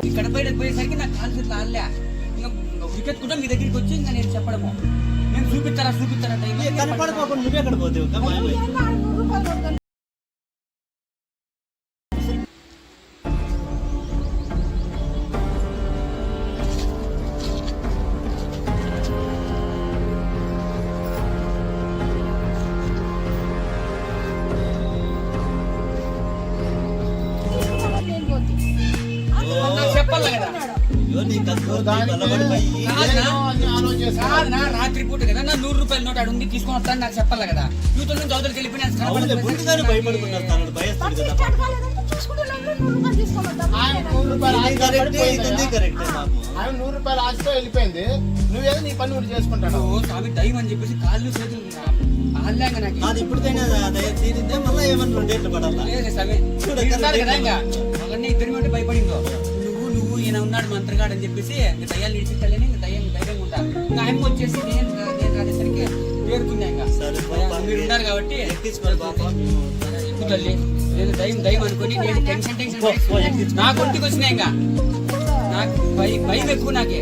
ఇక్కడ బయటకు పోయేసరికి నాకు కాలు చేతులు ఆడలే. ఇంకా వికెట్ కూడా మీ దగ్గరికి వచ్చి ఇంకా నేను చెప్పడము, నేను చూపిస్తారా కనపడకోకుండా నువ్వే ఎక్కడ పోతావు? చెప్పాలి కదా. రాత్రి పూట కదా నా 100 రూపాయల నోట్ ఆడు ఉంది తీసుకొని వస్తాను నాకు చెప్పాలి కదా. యూతల నుంచి అవతలకి వెళ్ళిపోయినా ₹100 ఆశతో వెళ్ళిపోయింది. నువ్వేదో నీ పని నువ్వు చేసుకుంటాను. స్వామి దైవం అని చెప్పేసి కాళ్ళు చేతులు ఆడలేక నాకు ఇప్పటికైనా తీరిందే మళ్ళీ ఏమన్నా 2 ఏళ్ళు పడాలి. లేదు స్వామి కదా. ఇంకా అవన్నీ ఇద్దరి మీద భయపడిందో నువ్వు ఈయన ఉన్నాడు మంత్రగాడు అని చెప్పేసి దయ్యాలు నిడిపించాలని ఇంకా ధైర్యంగా ఉంటాను. ఇంకా ఆయన వచ్చేసి నేను రాసేసరికి పేరుకున్నా. ఇంకా మీరు ఉన్నారు కాబట్టి ఎక్కువ తల్లి నేను దయ్యం అనుకుని నేను టెన్షన్ నాకు ఒంటికి వచ్చినాయి. ఇంకా నాకు భయం ఎక్కువ నాకే.